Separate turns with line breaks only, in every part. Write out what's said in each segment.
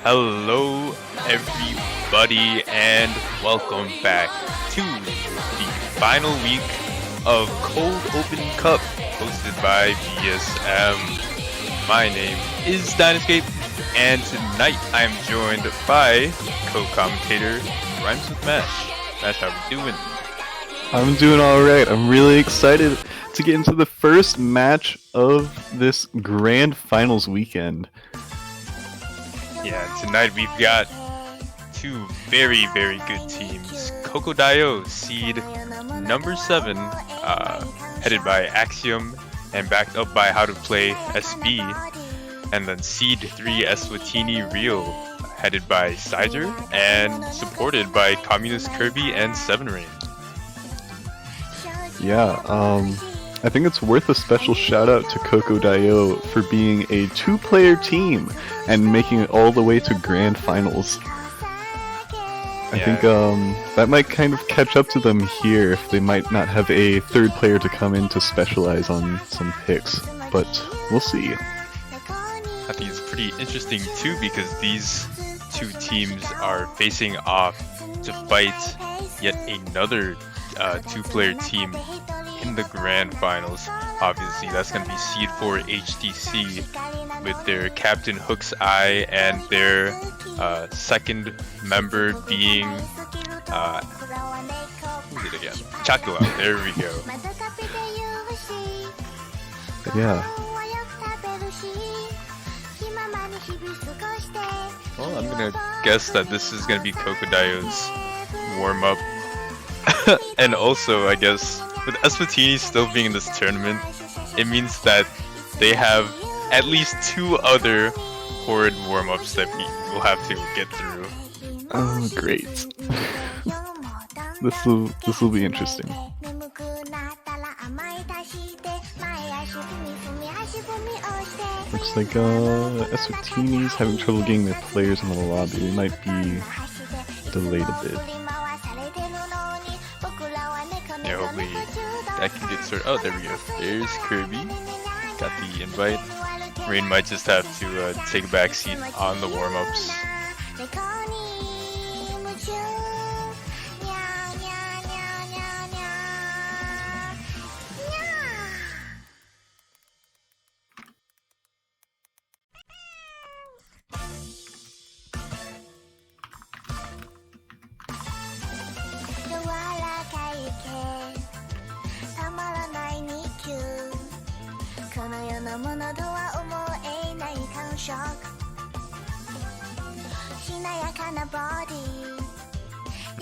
Hello, everybody, and welcome back to the final week of Cold Open Cup, hosted by VSM. My name is Dynascape, and tonight I am joined by co-commentator Rhymes with Mash. Mash, how we doing?
I'm doing alright. I'm really excited to get into the first match of this grand finals weekend.
Yeah, tonight we've got two very, very good teams. Kokodayo, seed number 7, headed by Axiom and backed up by How to Play SB. And then seed 3, Eswatini Real, headed by Sizer and supported by Communist Kirby and Seven Rain.
Yeah, I think it's worth a special shout out to Kokodayo for being a 2-player team and making it all the way to grand finals. I think that might kind of catch up to them here if they might not have a third player to come in to specialize on some picks, but we'll see.
I think it's pretty interesting too because these two teams are facing off to fight yet another 2-player team in the grand finals. Obviously, that's going to be seed 4 HTC with their captain Hook's Eye and their second member being who's it again? Chakua. There we go.
Yeah.
Well, I'm gonna guess that this is gonna be Kokodayo's warm-up. And also, I guess, with eswatini still being in this tournament, it means that they have at least 2 other horrid warm-ups that we will have to get through.
Oh, great. This will be interesting. Looks like eswatini's having trouble getting their players in the lobby. They might be delayed a bit.
Yeah, hopefully that can get sorted. Oh, there we go. There's Kirby. Got the invite. Rain might just have to take a back seat on the warm-ups.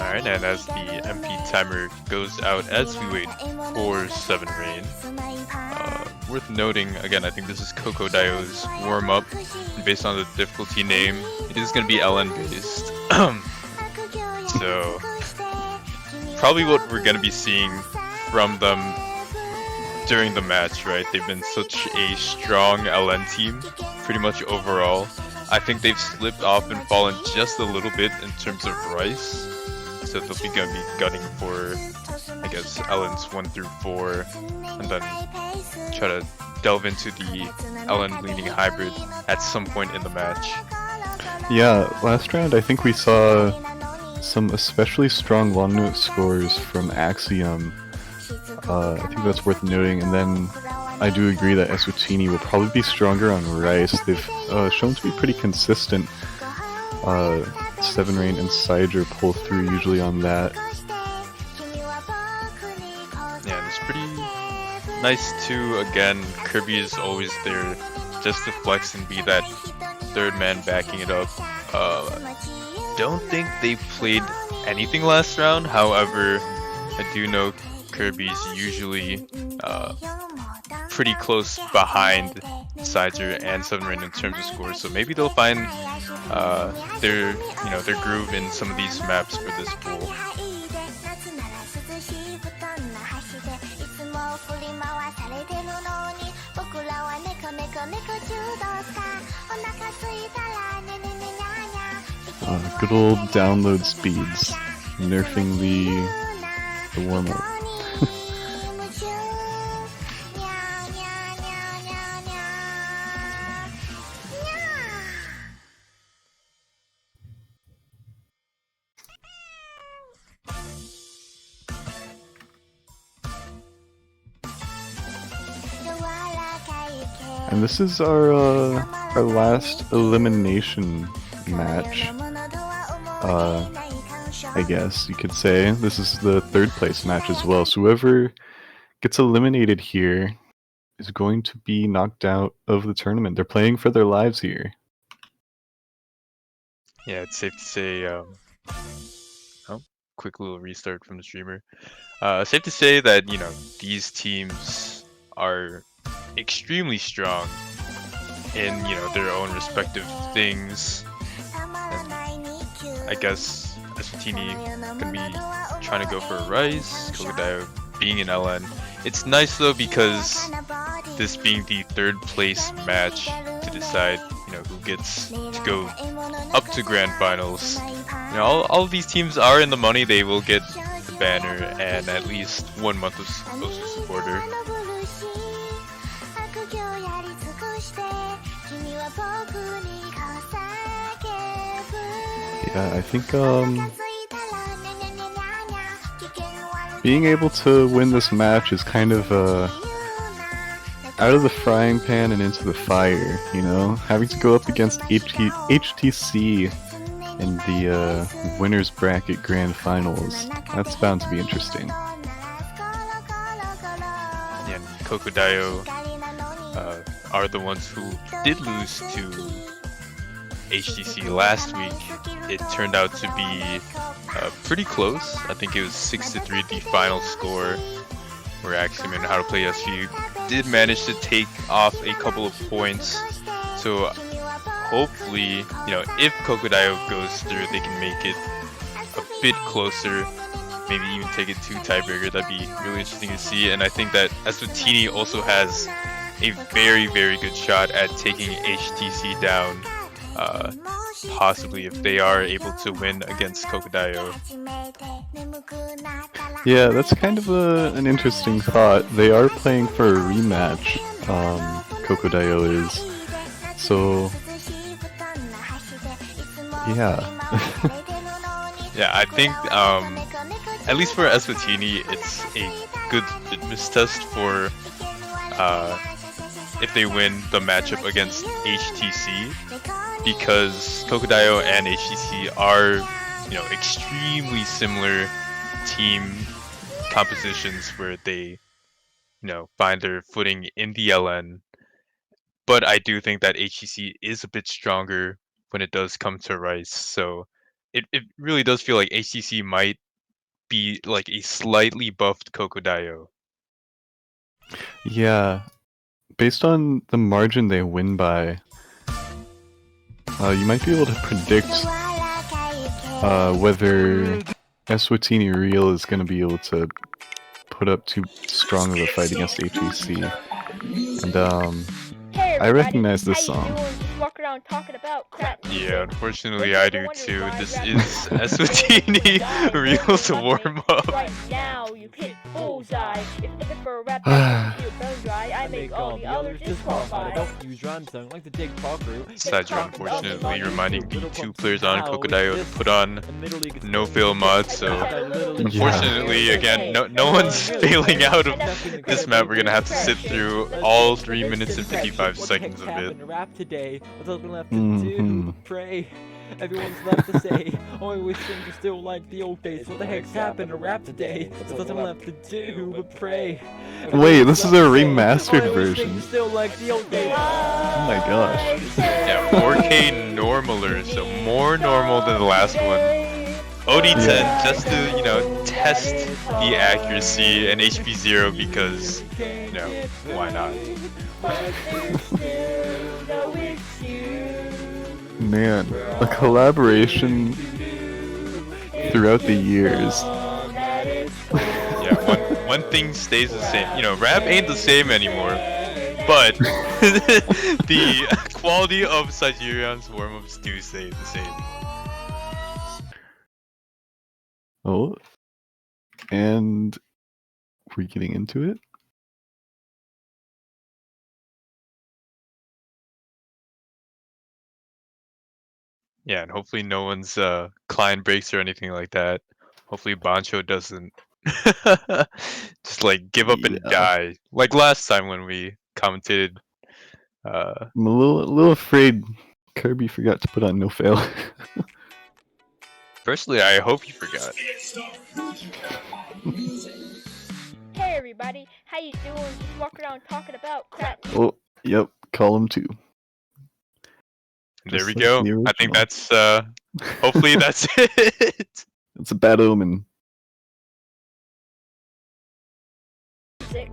Alright, and as the MP timer goes out as we wait for Seven Rain, worth noting, again, I think this is Kokodayo's warm-up. Based on the difficulty name, it is going to be LN based. So, probably what we're going to be seeing from them during the match, right? They've been such a strong LN team, pretty much overall. I think they've slipped off and fallen just a little bit in terms of Rice. So they'll be going to be gunning for, I guess, LNs 1 through 4, and then try to delve into the LN leaning hybrid at some point in the match.
Yeah, last round I think we saw some especially strong long note scores from Axiom. I think that's worth noting, and then I do agree that eswatini will probably be stronger on Rice. They've shown to be pretty consistent. Seven Rain and Sider pull through usually on that.
Yeah, and it's pretty nice too. Again, Kirby is always there just to flex and be that third man backing it up. Don't think they played anything last round, however, I do know Kirby's usually pretty close behind Sizer and Seven Rain in terms of scores, so maybe they'll find their groove in some of these maps for this pool.
Good old download speeds, nerfing the warm-up. And this is our last elimination match. I guess you could say this is the third place match as well. So whoever gets eliminated here is going to be knocked out of the tournament. They're playing for their lives here.
Yeah, it's safe to say. Oh, quick little restart from the streamer. Safe to say that these teams are extremely strong in their own respective things. And I guess eswatini gonna be trying to go for a rise. Kokodayo being in LN. It's nice though because this being the third place match to decide who gets to go up to grand finals. All of these teams are in the money. They will get the banner and at least 1 month of social supporter.
Yeah, I think being able to win this match is kind of out of the frying pan and into the fire, having to go up against HTC in the winners bracket grand finals. That's bound to be interesting.
Yeah, Kokodayo are the ones who did lose to HTC last week. It turned out to be pretty close. I think it was 6-3 the final score, where Axiom and How to Play SV did manage to take off a couple of points. So hopefully, if Kokodayo goes through, they can make it a bit closer. Maybe even take it to tiebreaker. That'd be really interesting to see. And I think that eswatini also has a very, very good shot at taking HTC down. Possibly if they are able to win against Kokodayo.
Yeah, that's kind of an interesting thought. They are playing for a rematch, Kokodayo is. So, yeah.
Yeah, I think, at least for eswatini, it's a good litmus test for if they win the matchup against HTC, because Kokodayo and HTC are, extremely similar team compositions where they, find their footing in the LN. But I do think that HTC is a bit stronger when it does come to Rice. So it really does feel like HTC might be like a slightly buffed Kokodayo.
Yeah, based on the margin they win by, you might be able to predict whether eswatini Real is going to be able to put up too strong of a fight against HEC. And
Hey,
I recognize this
how you
song.
doing? Just walk around talking about crap.
Yeah, unfortunately I do too. This is eswatini Real's warm up.
Right now, you hit bullseye. If you're looking for a rap that makes you bone dry, I make all the others disqualified.
Sajun unfortunately reminding the two players on Kokodayo to put on no fail mod, so unfortunately again no one's failing out of this map. We're gonna have to sit through all 3 minutes and 55 seconds of it.
Pray. Everyone's left to say, oh, I wish things were still like the old days. What the heck's happened to rap today? There's nothing left to do but pray.
Wait, this is a remastered version.
Still like the old days.
Oh my gosh.
Yeah, 4K normaler, so more normal than the last one. OD10 just to, test the accuracy, and HP 0 because, why not?
Man, a collaboration throughout the years.
Yeah, one thing stays the same. Rap ain't the same anymore, but the quality of Saigirion's warm-ups do stay the same.
Oh, and we're getting into it.
Yeah, and hopefully no one's client breaks or anything like that. Hopefully Bancho doesn't just like give up and
Yeah.
die like last time when we commentated
I'm a little afraid Kirby forgot to put on no fail.
Personally, I hope you forgot.
Hey everybody, how you doing? Just walking around talking about crap.
Oh, yep, column 2.
There
Just
we
like
go.
the
I think
original.
that's hopefully that's it.
It's a bad omen.
Sick.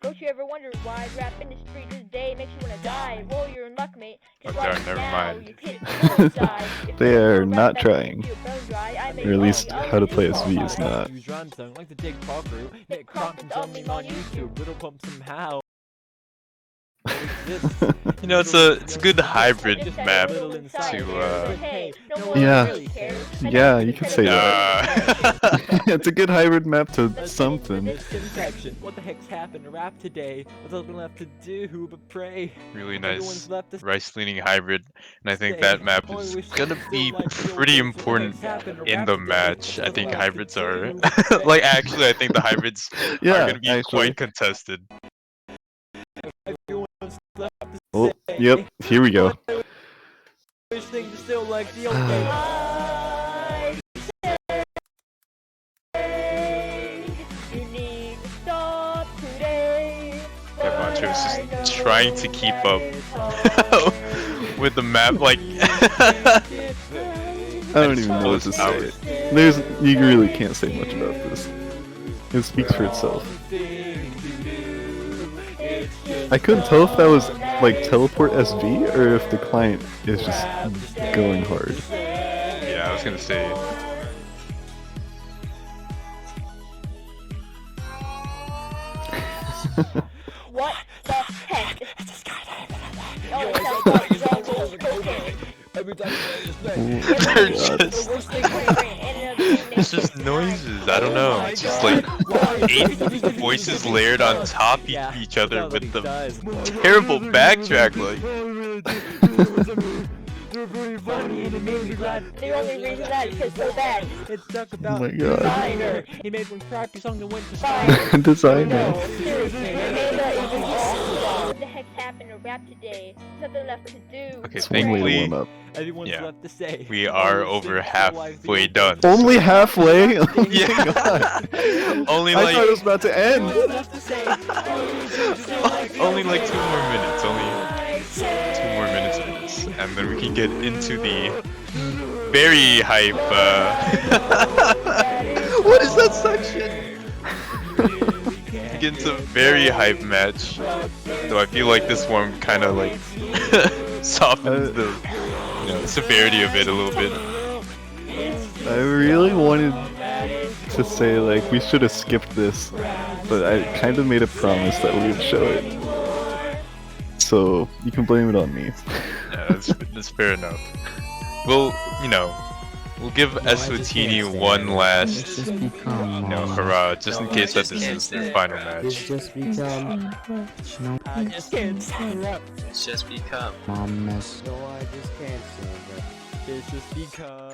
Don't you ever wonder why rap industry today makes you wanna die? Well, you're in luck, mate. Just
Oh,
watch
darn, never
now,
mind.
you hit bullseye. If
They
you
are
rap
not
back
trying.
into your bone dry, I make
Or at
all
least
the
how to
others
play
disqualified.
SV is not.
Use rhyme song like the Jake Paul crew.
Nick
Nick
Crompton's
Crompton's
on
on
me
on
on
YouTube. Little pump somehow.
You know, it's a good hybrid
Just had a
map
little
to
inside there, but hey, no one
Yeah.
really cares. I
Yeah,
know
you
the
could say
credit
that.
goes to
It's a good hybrid map to
Let's
something.
Misconception. What the heck's happened to rap today? What's nothing left to do but pray?
really
Everyone's
nice
left to
rice leaning hybrid, and I think
say,
that map
"Oh, I
is
wish
gonna
still
be
like the old
pretty
days. What the
important
heck's happened to
in
rap
the
today?
match.
What's
I think
nothing left to
hybrids are
do but pray?"
like actually I think the hybrids are
Yeah,
gonna be
actually.
quite contested.
Everyone's left to
Oh,
say,
yep, here we go.
"Oh, I wish things were still like the old days.
I say you need to stop today.
Yeah, Montrose
but
is
I know
trying to keep
that
up
it's hard.
with the map. Like
I don't even know what to say. You really can't say much about this. It speaks for itself. I couldn't tell if that was like teleport SV or if the client is just going hard.
yeah, I was gonna say.
What the heck? Oh, it sounds like jungle cocaine.
Every time
They're just
The worst thing for your brain.
it's just noises. I don't know. It's just like 8 voices layered on top of each other with the terrible backtrack. Like
They're very funny and it made me glad.
The only reason that is because so bad.
It's talk
Oh
about
my god.
Designer.
He made one crappy song that went to
Fire.
Designer.
No, seriously, Amanda is a song. What the heck's happened to rap today? Nothing left to do.
okay,
It's one way to
thankfully
warm up.
Everyone's
Yeah.
left to say.
we are
"Oh,
over
things still like the
halfway
old
done.
days."
Only halfway? Oh my
Yeah.
god.
Only
I thought it
like
was about to end.
Everyone's left to say, "Oh, things still like the
only
old
like
days."
2 more minutes. Only 2 more minutes of this, and then we can get into the very hype. What is that section? We get into a very hype match. Though I feel like this one kind of like softens the severity of it a little bit.
I really wanted to say like we should have skipped this, but I kind of made a promise that we would show it. So you can blame it on me.
Yeah, that's fair enough. We'll give eswatini one last hurrah, just in case that this is their final match.
Just become
I just can't stand rap.
It's just become.
mom mess.
No, I just can't stand rap. It's just because.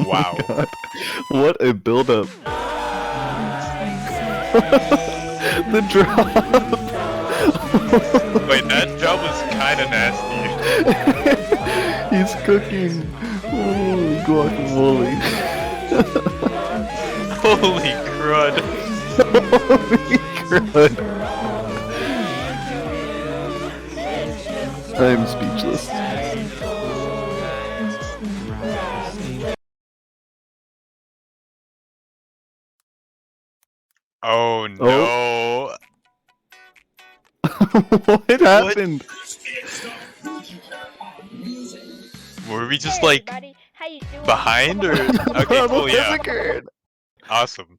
Wow.
God. What a build up. The drop.
Wait, that job was kind of nasty.
He's cooking. Ooh, guacamole.
Holy crud.
Holy crud. I'm speechless.
Oh no.
What happened?
Were we just like
Everybody, how you doing?
behind or okay, cool, yeah. Awesome.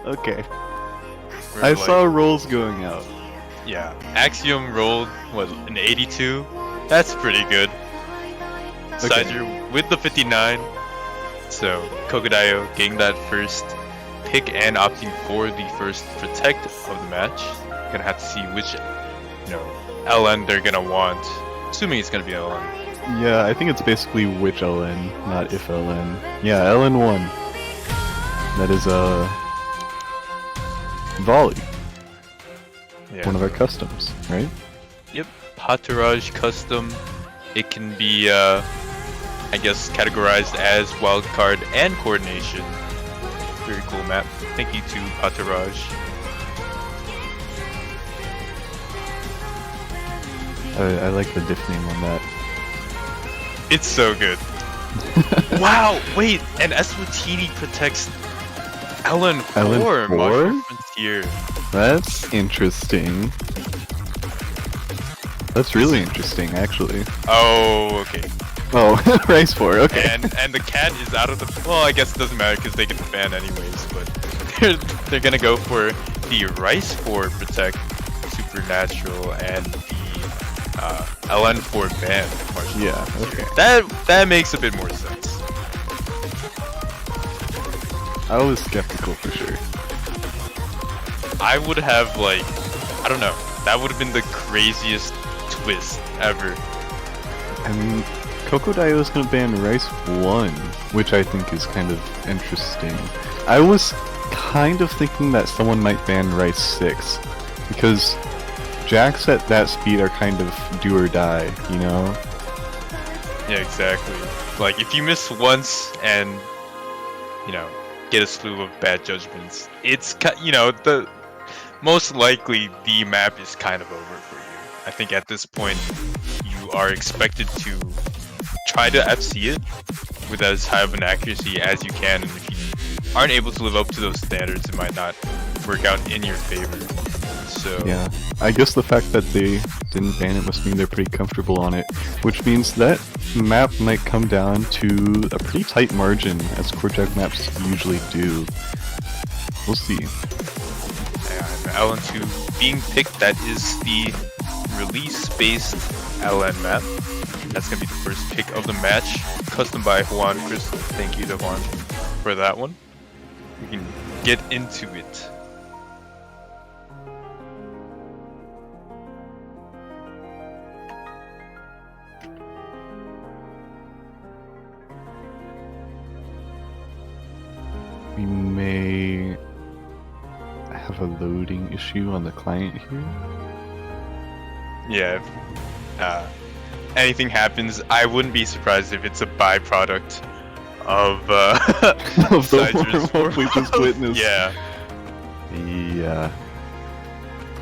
Okay.
We're
I
like-
saw rolls going out.
Yeah. Axiom rolled what an 82? That's pretty good. Sizer with the 59. So Kokodayo getting that first pick and opting for the first protect of the match. Gonna have to see which LN they're gonna want. Assuming it's gonna be LN.
Yeah, I think it's basically which LN, not if LN. Yeah, LN1. That is volley,
Yeah.
one of our customs, right?
Yep. Patirage custom. It can be, I guess, categorized as wildcard and coordination. Very cool map. Thank you to Patirage.
I like the diff name on that.
It's so good. Wow, wait, and eswatini protects LN4,
LN4?
Mushroom Frontier.
That's interesting. That's really interesting, actually.
Oh, okay.
Oh, Rice 4, okay.
And the cat is out of the. Well, I guess it doesn't matter because they get the ban anyways. But they're gonna go for the Rice 4 protect Supernatural and the LN4 ban. Martial
Yeah, okay.
That makes a bit more sense.
I was skeptical for sure.
I would have like, I don't know. That would have been the craziest twist ever.
I mean, Kokodayo is gonna ban Rice 1, which I think is kind of interesting. I was kind of thinking that someone might ban Rice 6, because jacks at that speed are kind of do or die, you know?
Yeah, exactly. Like if you miss once and, you know, get a slew of bad judgments, it's the most likely the map is kind of over for you. I think at this point you are expected to try to FC it with as high of an accuracy as you can, and if you aren't able to live up to those standards, it might not work out in your favor. So
Yeah, I guess the fact that they didn't ban it must mean they're pretty comfortable on it, which means that map might come down to a pretty tight margin, as core jack maps usually do. We'll see.
yeah, LN2 being picked, that is the release-based LN map. That's gonna be the first pick of the match, custom by Juan Crystal. Thank you to Juan for that one. We can get into it.
We may have a loading issue on the client here.
Yeah, if anything happens, I wouldn't be surprised if it's a byproduct of
Of the
Sidger's
warm-up we just witnessed.
Yeah.
Yeah.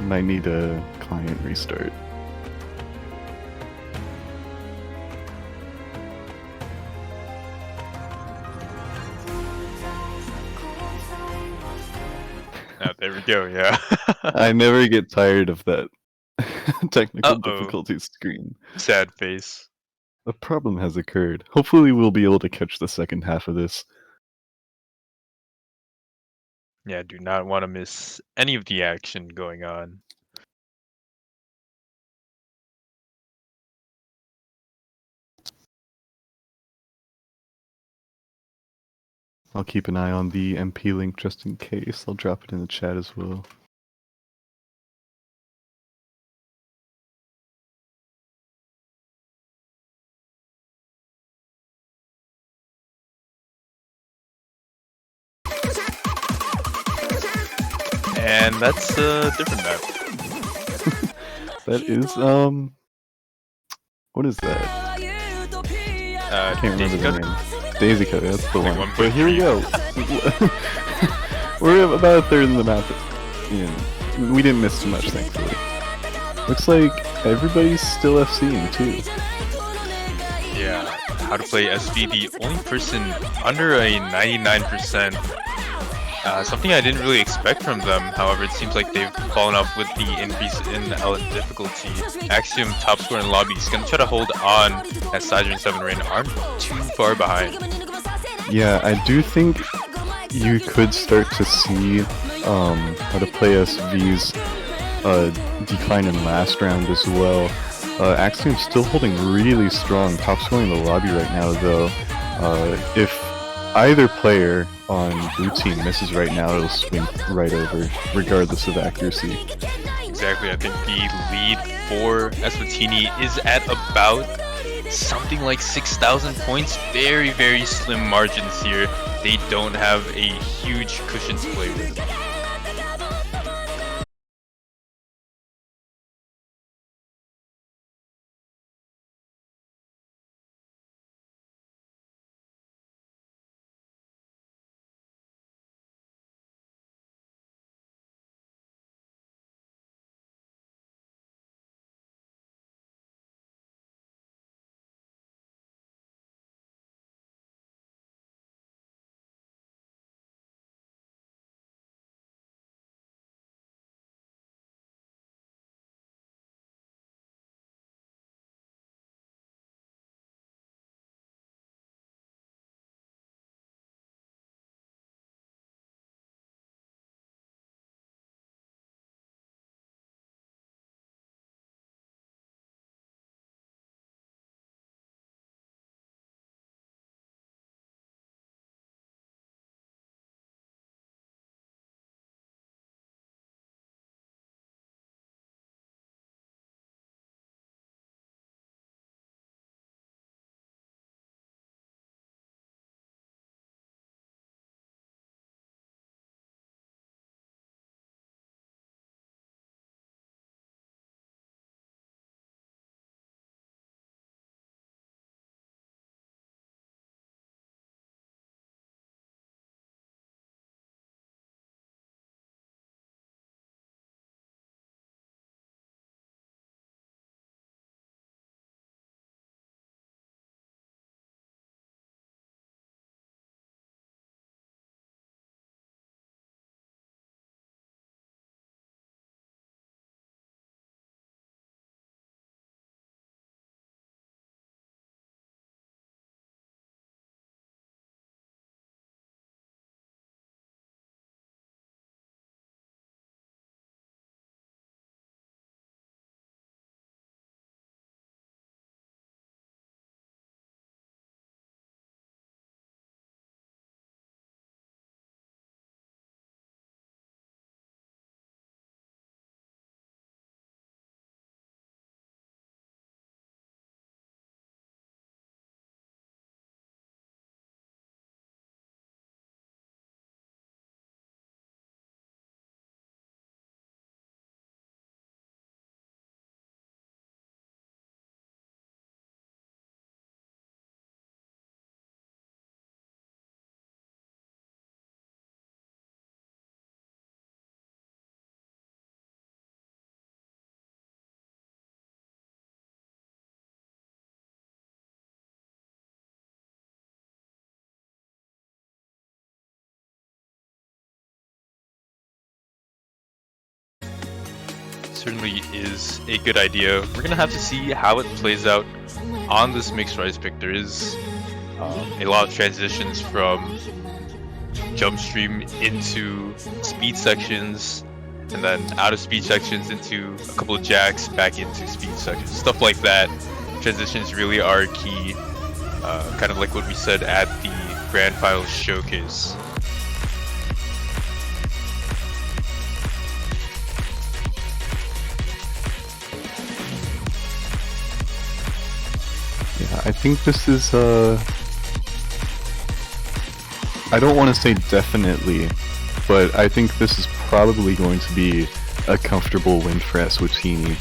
Might need a client restart.
Oh, there we go, yeah.
I never get tired of that technical
Uh-oh.
difficulty screen.
Sad face.
A problem has occurred. Hopefully we'll be able to catch the second half of this.
Yeah, do not want to miss any of the action going on.
I'll keep an eye on the MP link just in case. I'll drop it in the chat as well.
And that's a different map.
That is, what is that? I can't remember the name. Daisy Cut, that's the
Like
one. But here we go. We're about a third of the map. We didn't miss too much, thankfully. Looks like everybody's still FCing too.
Yeah, how to play SV, the only person under a 99%. Something I didn't really expect from them, however, it seems like they've fallen off with the increase in LN difficulty. Axiom, top scorer in lobby, is going to try to hold on as Sidger and 7 Rain aren't too far behind.
Yeah, I do think you could start to see how to play SV's decline in last round as well. Axiom's still holding really strong, top scoring in the lobby right now though. If either player on blue team misses right now, it'll swing right over, regardless of accuracy.
Exactly, I think the lead for eswatini is at about something like 6,000 points. Very, very slim margins here. They don't have a huge cushion to play with. Certainly is a good idea. We're gonna have to see how it plays out on this mixed rice pick. There is a lot of transitions from jump stream into speed sections, and then out of speed sections into a couple of jacks, back into speed sections, stuff like that. Transitions really are key, kind of like what we said at the Grand Finals Showcase.
Yeah, I think this is, I don't want to say definitely, but I think this is probably going to be a comfortable win for eswatini.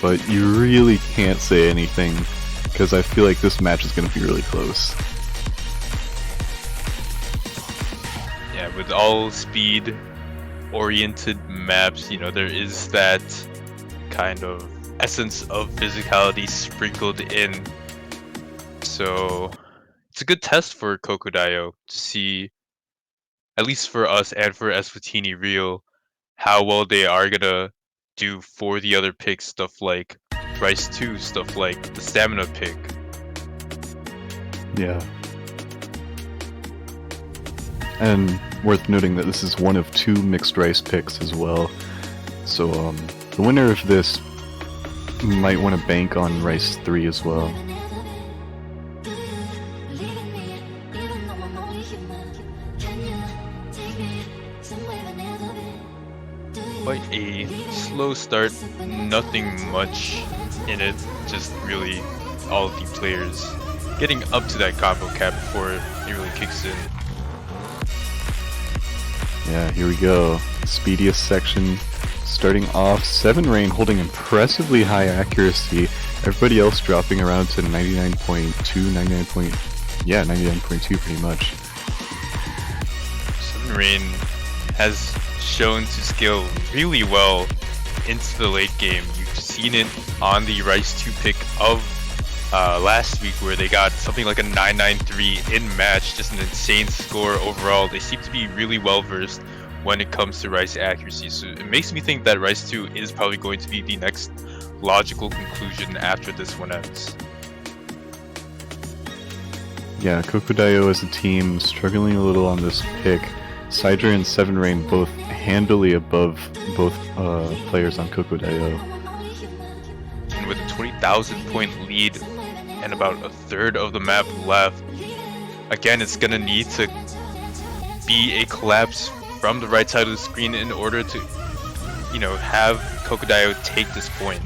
But you really can't say anything, because I feel like this match is going to be really close.
Yeah, with all speed oriented maps, you know, there is that kind of essence of physicality sprinkled in. So it's a good test for Kokodayo to see, at least for us and for eswatini Real, how well they are gonna do for the other picks, stuff like Rice 2, stuff like the stamina pick.
Yeah. And worth noting that this is one of 2 mixed rice picks as well. So the winner of this might want to bank on Rice 3 as well.
Quite a slow start, nothing much in it, just really all of the players getting up to that combo cap before it really kicks in.
Yeah, here we go. Speediest section. Starting off, 7 Rain holding impressively high accuracy. Everybody else dropping around to 99.2, 99.2 pretty much.
7 Rain has shown to scale really well into the late game. You've seen it on the Rice 2 pick of last week where they got something like a 993 in match, just an insane score overall. They seem to be really well versed when it comes to Rice accuracy, so it makes me think that Rice 2 is probably going to be the next logical conclusion after this one ends.
Yeah, Kokodayo as a team struggling a little on this pick. Sidra and 7 Rain both handily above both players on Kokodayo.
And with a 20,000 point lead and about a third of the map left, again, it's gonna need to be a collapse from the right side of the screen in order to, you know, have Kokodayo take this point.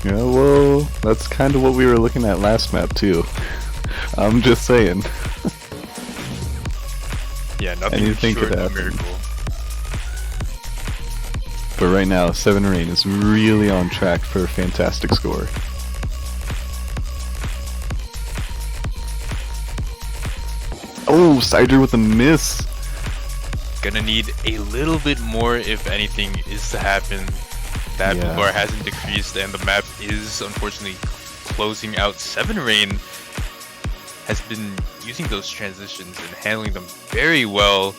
Yeah, well, that's kind of what we were looking at last map too. I'm just saying.
Yeah, nothing
Anything
short
could
of a
happen.
miracle.
But right now, 7 Rain is really on track for a fantastic score. Oh, Sidra with a miss!
Gonna need a little bit more if anything is to happen. That
Yeah.
bar hasn't decreased and the map is unfortunately closing out. 7 Rain has been using those transitions and handling them very well.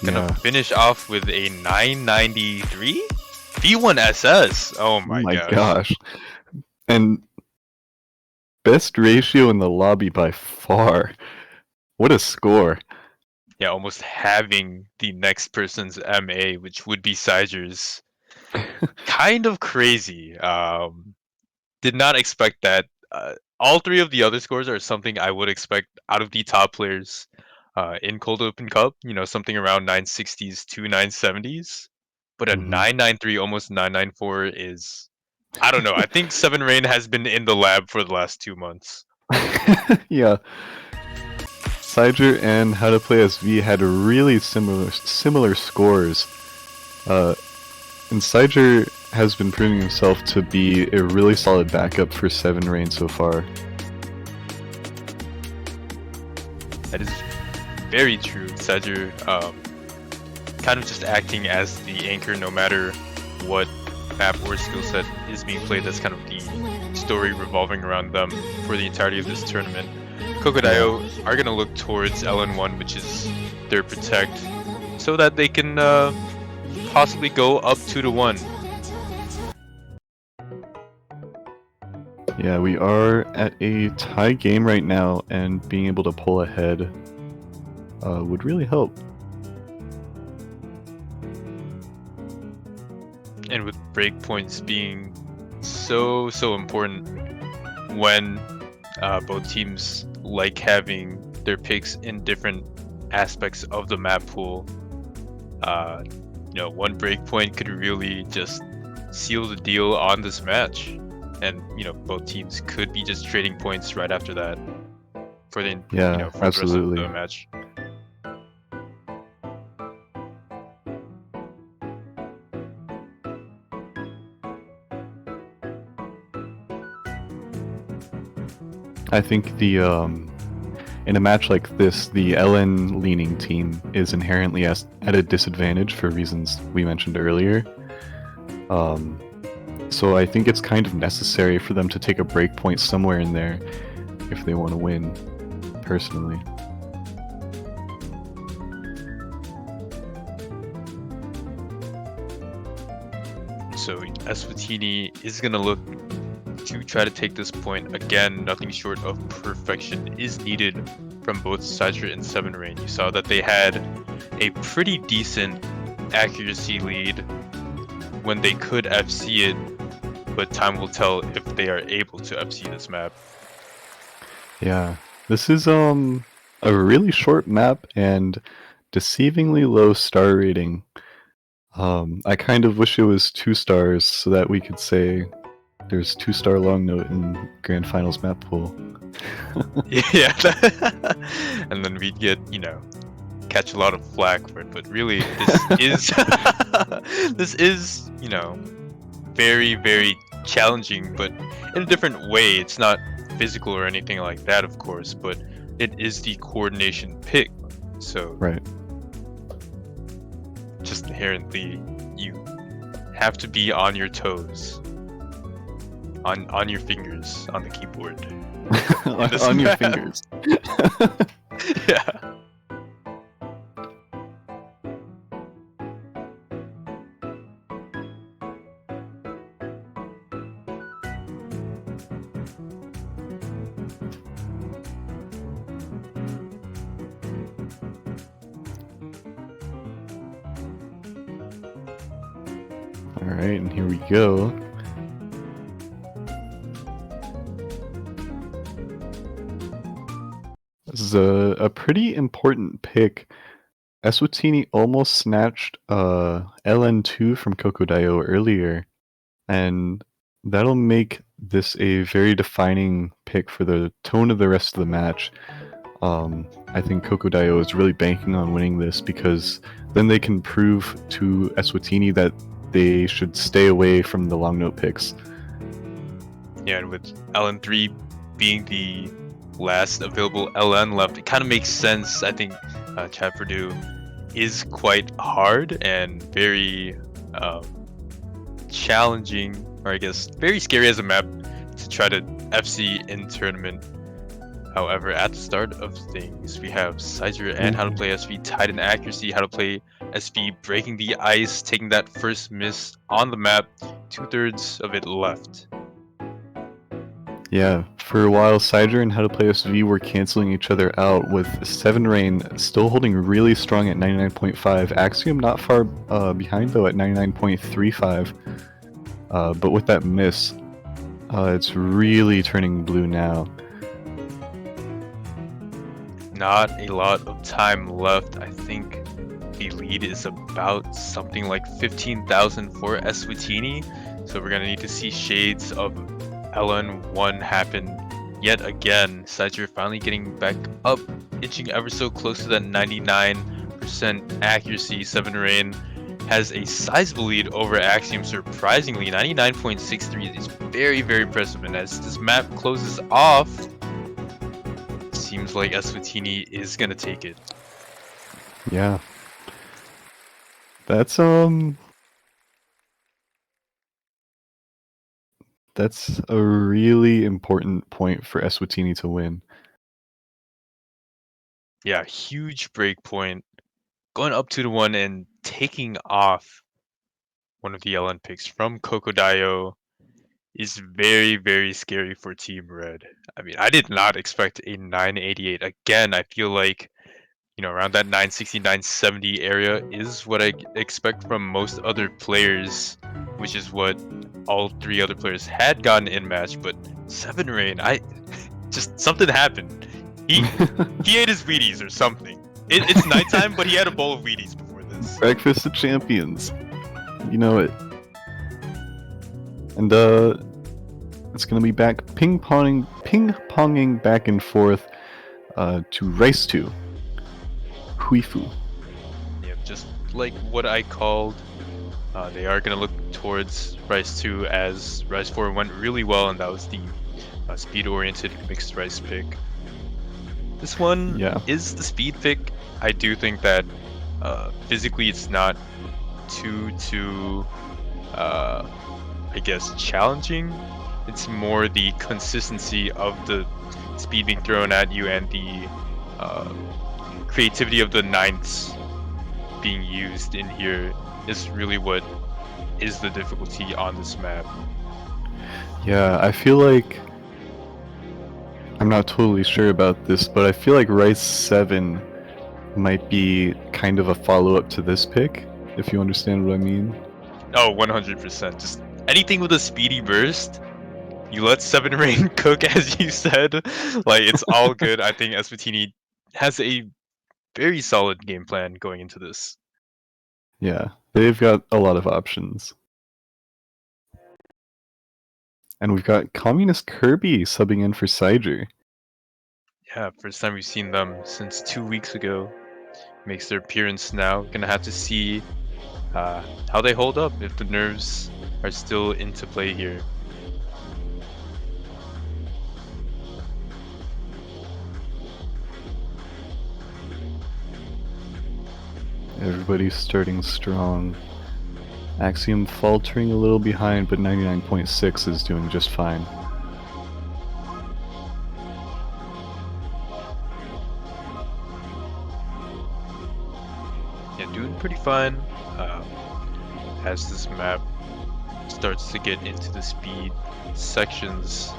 Gonna
Yeah.
finish off with a 993 V1SS. Oh my,
Gosh. And best ratio in the lobby by far. What a score.
Yeah, almost having the next person's MA, which would be Sizer's. Kind of crazy. Did not expect that. All three of the other scores are something I would expect out of the top players in Cold Open Cup. You know, something around 960s to 970s. But a
Mhm.
993, almost 994 is, I don't know. I think 7 Rain has been in the lab for the last 2 months.
Yeah. Sidra and How to Play SV had really similar scores. And Sidra has been proving himself to be a really solid backup for 7 Rain so far.
That is very true. Sidger kind of just acting as the anchor no matter what map or skill set is being played. That's kind of the story revolving around them for the entirety of this tournament. Kokodayo are going to look towards LN1, which is their protect, so that they can possibly go up 2-1.
Yeah, we are at a tie game right now, and being able to pull ahead would really help.
And with breakpoints being so important when both teams like having their picks in different aspects of the map pool, you know, one breakpoint could really just seal the deal on this match, and you know, both teams could be just trading points right after that for the
Yeah,
you know, for
absolutely.
the rest of the match.
I think the in a match like this, the LN leaning team is inherently at a disadvantage for reasons we mentioned earlier. So I think it's kind of necessary for them to take a break point somewhere in there if they want to win, personally.
So eswatini is gonna look to try to take this point. Again, nothing short of perfection is needed from both Sidra and 7 Rain. You saw that they had a pretty decent accuracy lead when they could FC it, but time will tell if they are able to FC this map.
Yeah, this is a really short map and deceivingly low star rating. I kind of wish it was 2 stars so that we could say There's 2-star long note in Grand Finals map pool.
Yeah, and then we'd get, catch a lot of flack for it, but really this is this is, very, very challenging, but in a different way. It's not physical or anything like that, of course, but it is the coordination pick. So
Right.
just inherently you have to be on your toes. On your fingers on the keyboard.
on your fingers.
Yeah.
Alright, and here we go. This is a pretty important pick. Eswatini almost snatched LN2 from Kokodayo earlier, and that'll make this a very defining pick for the tone of the rest of the match. I think Kokodayo is really banking on winning this because then they can prove to Eswatini that they should stay away from the long note picks.
Yeah, and with LN3 being the last available LN left, it kind of makes sense. I think Chad Purdue is quite hard and very challenging, or I guess very scary as a map to try to FC in tournament. However, at the start of things, we have Sizer and how to play SV tied in accuracy, how to play SV breaking the ice, taking that first miss on the map, 2/3 of it left.
Yeah, for a while, Sider and How to Play SV were canceling each other out, with 7rain still holding really strong at 99.5. Axiom not far behind, though, at 99.35. But with that miss, it's really turning blue now.
Not a lot of time left. I think the lead is about something like 15,000 for eswatini. So we're going to need to see shades of LN1 happen yet again. Sizer finally getting back up, inching ever so close to that 99% accuracy. 7rain has a sizable lead over Axiom, surprisingly. 99.63 is very, very impressive. And as this map closes off, it seems like eswatini is going to take it.
Yeah. That's a really important point for Eswatini to win.
Yeah, huge break point. Going up 2-1 and taking off one of the LN picks from Kokodayo is very, very scary for Team Red. I mean, I did not expect a 988. Again, I feel like, around that 960, 970 area is what I expect from most other players, which is what all three other players had gotten in match. But 7rain, just something happened. He ate his Wheaties or something. It's nighttime, but he had a bowl of Wheaties before this.
Breakfast of Champions. You know it. And it's gonna be back ping-ponging back and forth to Rice 2. Huifu.
Yeah, just like what I called. They are gonna look towards Rice 2 as Rice 4 went really well, and that was the speed-oriented mixed Rice pick. This one is the speed pick. I do think that physically it's not too I guess challenging. It's more the consistency of the speed being thrown at you and the creativity of the ninths being used in here is really what is the difficulty on this map.
Yeah, I feel like I'm not totally sure about this, but I feel like Rice 7 might be kind of a follow-up to this pick, if you understand what I mean.
Oh, 100%. Just anything with a speedy burst, you let 7rain cook, as you said. Like, it's all good. I think eswatini has a very solid game plan going into this.
Yeah, they've got a lot of options. And we've got Communist Kirby subbing in for Sider.
Yeah, first time we've seen them since 2 weeks ago. Makes their appearance now. Gonna have to see how they hold up if the nerves are still into play here.
Everybody's starting strong. Axiom faltering a little behind, but 99.6 is doing just fine.
Yeah, doing pretty fine. As this map starts to get into the speed sections,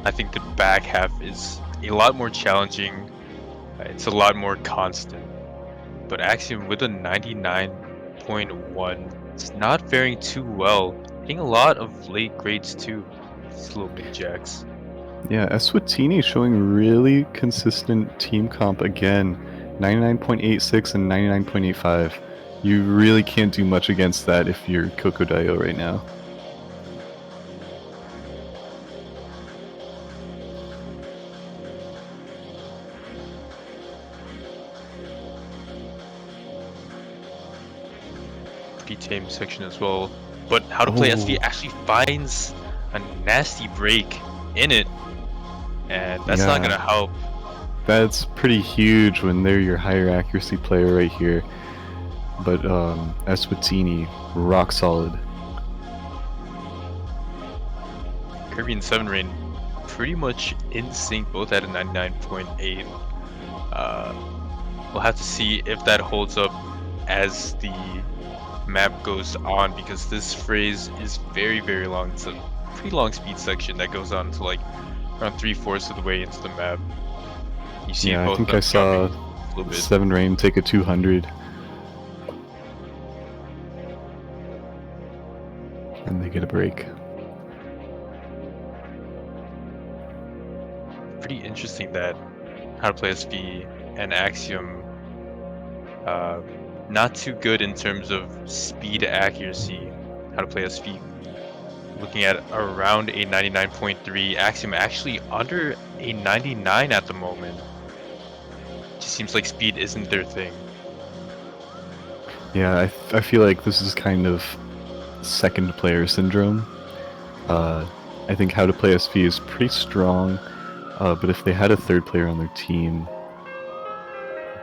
I think the back half is a lot more challenging. It's a lot more constant. But Axiom with a 99.1, it's not faring too well. Hitting a lot of late grades too. Slow mid jacks.
Yeah, eswatini showing really consistent team comp again. 99.86 and 99.85. You really can't do much against that if you're Kokodayo right now.
Pretty tame section as well. But how to play SV actually finds a nasty break in it. And that's not
Yeah.
gonna help.
That's pretty huge when they're your higher accuracy player right here. But eswatini, rock solid.
Kirby and 7 Rain pretty much in sync, both at a 99.8. We'll have to see if that holds up as the map goes on, because this phrase is very, very long. It's a pretty long speed section that goes on to like around 3/4 of the way into the map. You see
Yeah,
both
I think
of them
I saw
jumping a little bit.
7 Rain take a 200. And they get a break.
Pretty interesting that How to Play SV and Axiom not too good in terms of speed accuracy. How to Play SV looking at around a 99.3. Axiom actually under a 99 at the moment. Just seems like speed isn't their thing.
Yeah, I feel like this is kind of second player syndrome. I think How to Play SV is pretty strong, but if they had a third player on their team,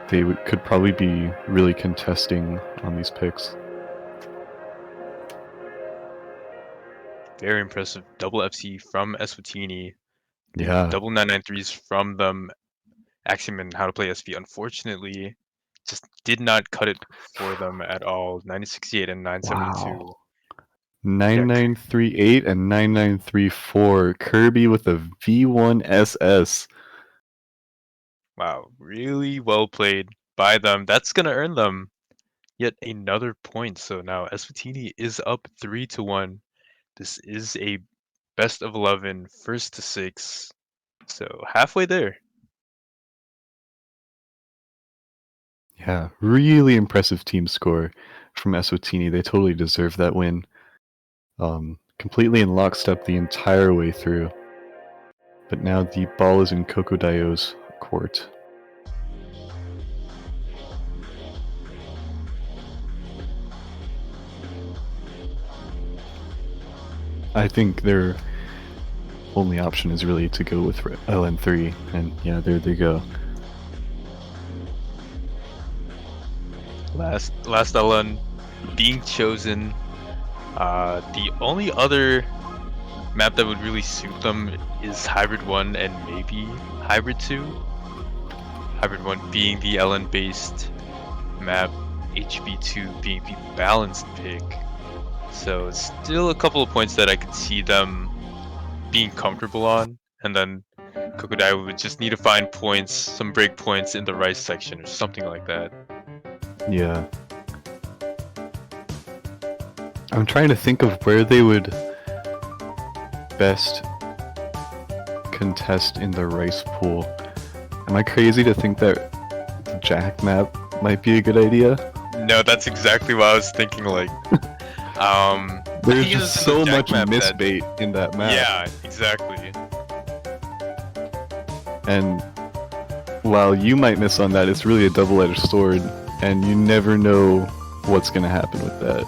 they could probably be really contesting on these picks.
Very impressive double FC from eswatini.
Yeah.
Double 993s from them. Axiom and How to Play SV, unfortunately, just did not cut it for them at all. 968 and 972.
Wow. 9938 and 9934. Kirby with a V1SS.
Wow, really well played by them. That's gonna earn them yet another point. So now eswatini is up 3-1. This is a best of 11, first to 6. So halfway there.
Yeah, really impressive team score from eswatini. They totally deserve that win. Completely in lockstep the entire way through. But now the ball is in Kokodayo's court. I think their only option is really to go with LN3, and yeah, there they go.
Last LN being chosen. The only other map that would really suit them is Hybrid 1 and maybe Hybrid 2. Hybrid 1 being the LN based map, HB2 being the balanced pick. So still a couple of points that I could see them being comfortable on, and then Kokodayo would just need to find points, some break points in the right section or something like that.
Yeah. I'm trying to think of where they would best contest in the rice pool. Am I crazy to think that the Jack map might be a good idea?
No, that's exactly what I was thinking. Like,
There's
He is
just
in the
so
jack
much
map that-
misbait in that map.
Yeah, exactly.
And while you might miss on that, it's really a double-edged sword, and you never know what's gonna happen with that.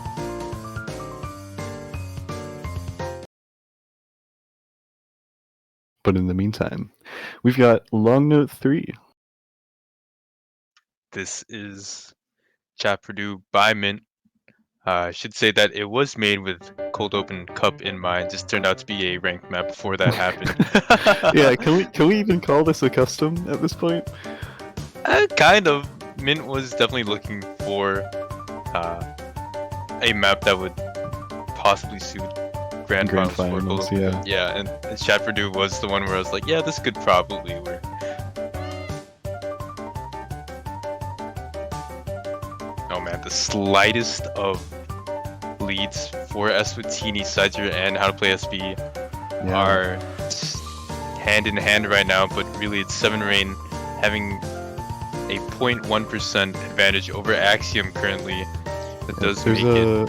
But in the meantime, we've got long note 3.
This is Chat Purdue by Mint. I should say that it was made with Cold Open Cup in mind. Just turned out to be a ranked map before that happened.
Yeah, can we even call this a custom at this point?
Kind of. Mint was definitely looking for a map that would possibly suit Grand Finals for Cold
Finals,
Open
yeah.
Cup. Yeah, and Chat Purdue was the one where I was like, yeah, this could probably work. Oh man, the slightest of leads for eswatini, Sidger, and How to Play SB are hand in hand right now, but really it's 7 Rain having a 0.1% advantage over Axiom currently. That does
There's
make it.
a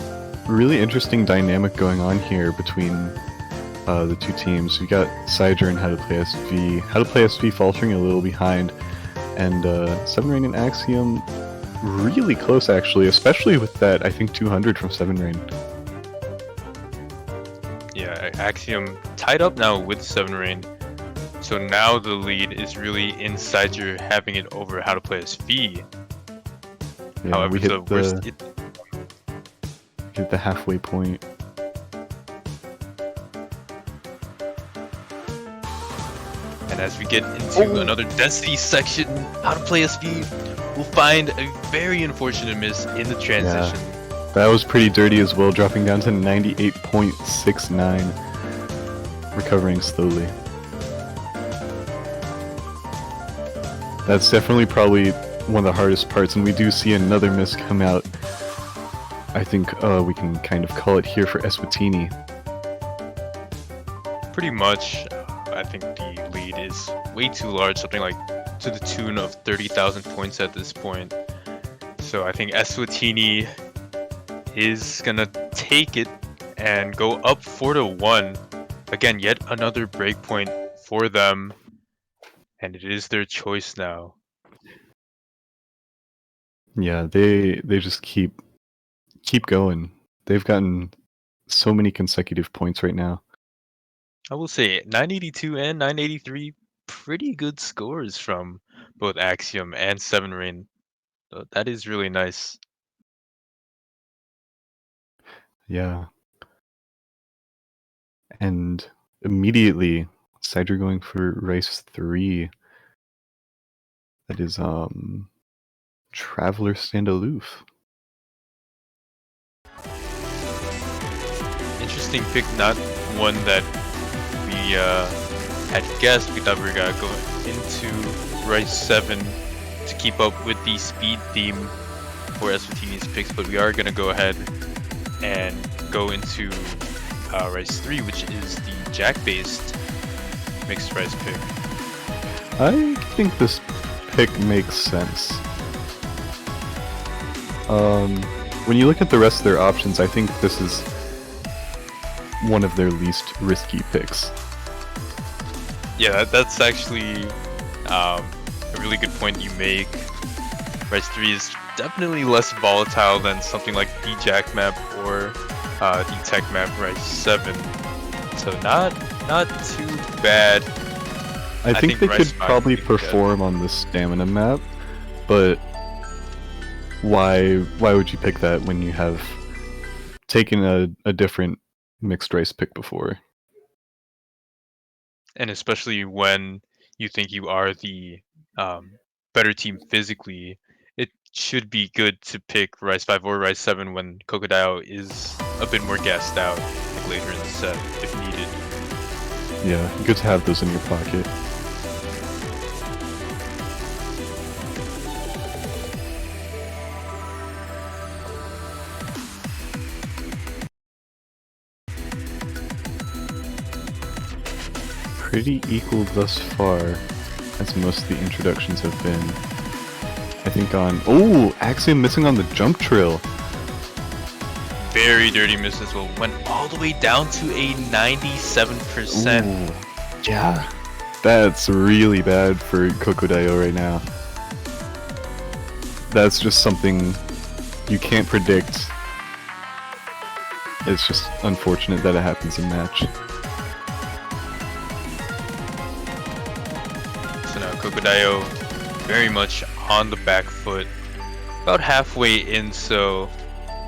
really interesting dynamic going on here between the two teams. We got Sidger and How to Play SV. How to Play SV faltering a little behind, and 7 Rain and Axiom really close actually, especially with that I think 200 from 7 Rain.
Yeah, Axiom tied up now with 7 Rain. So now the lead is really in Sidger having it over How to Play SV.
Yeah,
However,
we hit
the worst.
hit the halfway point.
And as we get into another density section, How to Play SV will find a very unfortunate miss in the transition.
That was pretty dirty as well, dropping down to 98.69, recovering slowly. That's definitely probably one of the hardest parts, and we do see another miss come out. I think we can kind of call it here for eswatini.
Pretty much, I think the lead is way too large, something like to the tune of 30,000 points at this point. So I think eswatini is gonna take it and go up 4-1. Again, yet another breakpoint for them, and it is their choice now.
Yeah, they just keep going. They've gotten so many consecutive points right now.
I will say 982 and 983, pretty good scores from both Axiom and 7 Rain. So that is really nice.
Yeah. And immediately, Sidger going for Rice 3. That is, Traveler Stand Aloof.
Interesting pick, not one that we had guessed. We thought we were gonna go into Rice 7 to keep up with the speed theme for eswatini's picks, but we are gonna go ahead and go into Rice 3, which is the Jack-based mixed Rice pick.
I think this pick makes sense. When you look at the rest of their options, I think this is one of their least risky picks.
Yeah, that's actually a really good point you make. Rice 3 is definitely less volatile than something like the Jack map or the Tech map Rice 7. So not too bad.
I think they
Rice
could
5
probably
would be good.
perform on the stamina map, but why would you pick that when you have taken a different mixed race pick before?
And especially when you think you are the better team physically, it should be good to pick Rice 5 or Rice 7 when Kokodayo is a bit more gassed out, like later in the set if needed.
Yeah, good to have those in your pocket. Pretty equal thus far, as most of the introductions have been. I think on... Oh! Axiom missing on the jump trail!
very dirty miss as well. Went all the way down to a 97%.
Ooh, yeah, that's really bad for Kokodayo right now. That's just something you can't predict. It's just unfortunate that it happens in match.
So now Kokodayo very much on the back foot. About halfway in, so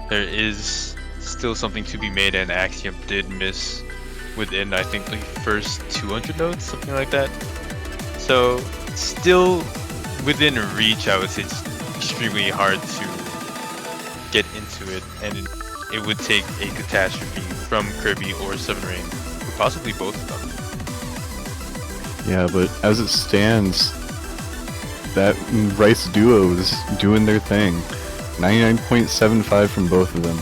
there is still something to be made, and Axiom did miss within, I think, the first 200 notes, something like that. So still within reach. I would say it's extremely hard to get into it, and it would take a catastrophe from Kirby or Seven Rain, or possibly both of them.
Yeah, but as it stands, that Rice duo is doing their thing. 99.75 from both of them.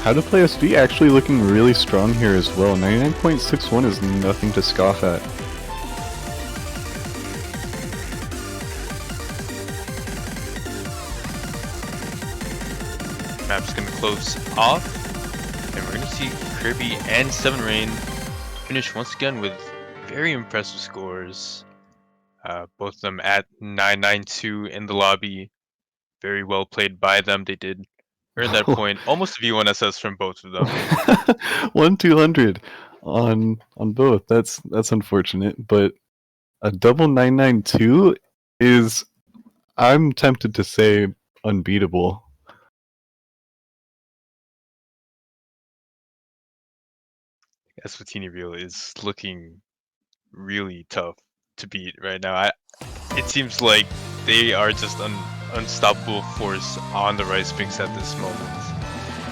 How to Play SV actually looking really strong here as well. 99.61 is nothing to scoff at.
Map's gonna close off, and we're gonna see Kirby and Seven Rain finish once again with very impressive scores. Both of them at 992 in the lobby. Very well played by them. They did earn that point. Almost a V1 SS from both of them.
1-200 on both. That's unfortunate, but a double 992 is, I'm tempted to say, unbeatable.
Eswatini Real is looking really tough to beat right now. It seems like they are just an unstoppable force on the Rice Pinks at this moment.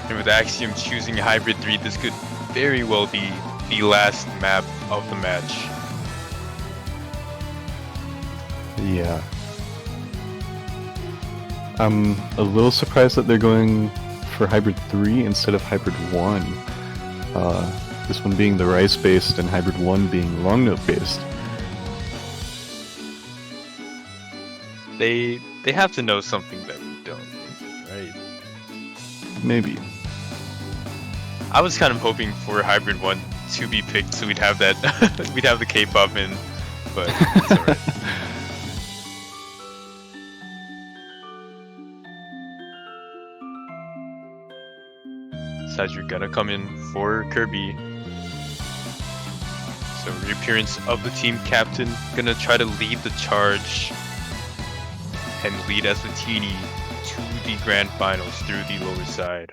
And with Axiom choosing Hybrid 3, this could very well be the last map of the match.
Yeah. I'm a little surprised that they're going for Hybrid 3 instead of Hybrid 1. This one being the Rice based and Hybrid 1 being Long Note based.
They have to know something that we don't, right?
Maybe.
I was kind of hoping for Hybrid 1 to be picked so we'd have that we'd have the K-pop in, but it's alright. Sajir gonna come in for Kirby. So reappearance of the team captain, gonna try to lead the charge and lead eswatini to the grand finals through the lower side.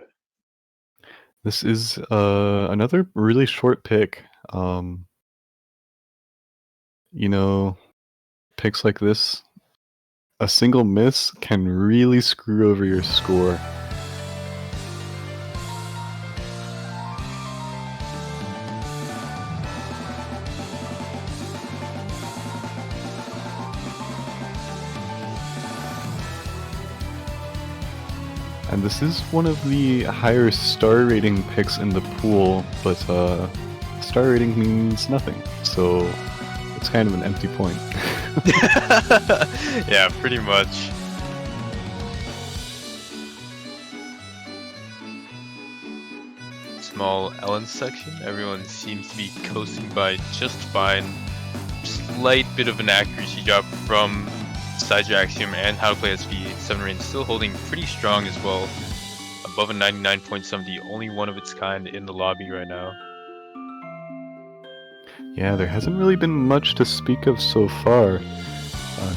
This is another really short pick. You know, picks like this, a single miss can really screw over your score. And this is one of the higher star rating picks in the pool, but star rating means nothing, so it's kind of an empty point.
Yeah, pretty much. Small Ellen section, everyone seems to be coasting by just fine. Slight bit of an accuracy drop from Sidra Axiom and How to Play SV. Seven Rain still holding pretty strong as well. Above a 99.70, only one of its kind in the lobby right now.
Yeah, there hasn't really been much to speak of so far.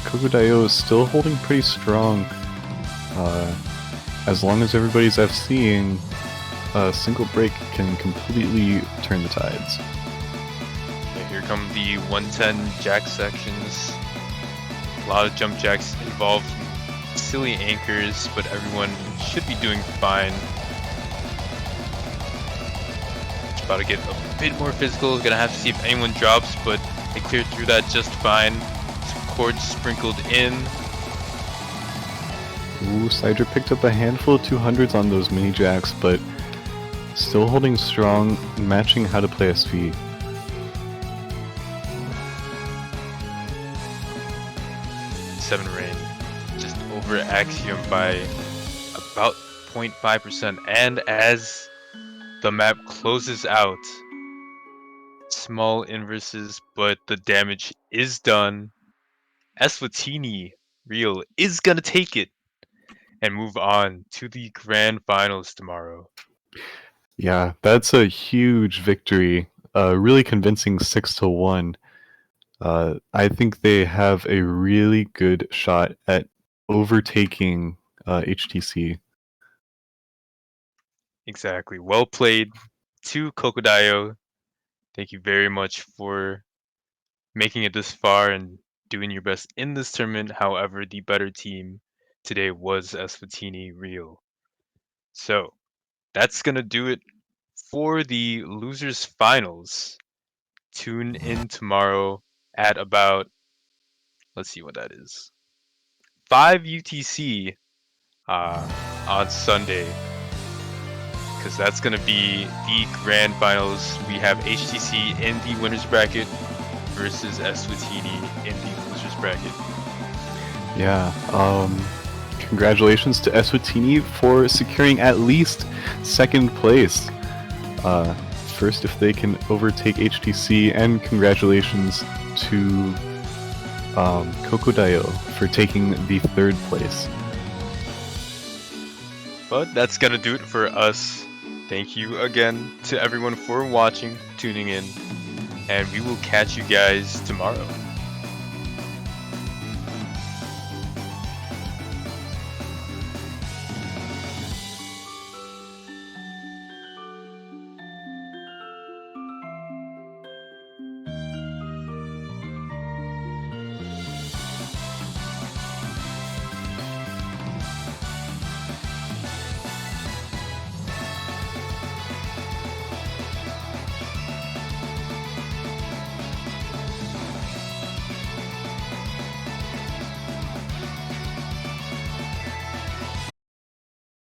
Kokodayo is still holding pretty strong. As long as everybody's FCing, a single break can completely turn the tides.
Yeah, here come the 110 jack sections. A lot of jump jacks involved, silly anchors, but everyone should be doing fine. Just about to get a bit more physical. Gonna have to see if anyone drops, but they cleared through that just fine. Some chords sprinkled in.
Ooh, Sidra picked up a handful of 200s on those mini jacks, but still holding strong, matching How to Play SV.
7 rain, just over Axiom by about 0.5%. And as the map closes out, small inverses, but the damage is done. Eswatini Real is gonna take it and move on to the grand finals tomorrow.
Yeah, that's a huge victory. Really convincing 6-1. I think they have a really good shot at overtaking HTC.
Exactly. Well played to Kokodayo. Thank you very much for making it this far and doing your best in this tournament. However, the better team today was Eswatini Real. So that's gonna do it for the losers finals. Tune in tomorrow at about, let's see what that is, 5 UTC on Sunday, because that's gonna be the grand finals. We have HTC in the winners bracket versus Eswatini in the losers bracket.
Yeah, congratulations to Eswatini for securing at least second place. First, if they can overtake HTC, and congratulations to Kokodayo for taking the third place.
But that's gonna do it for us. Thank you again to everyone for watching, tuning in, and we will catch you guys tomorrow.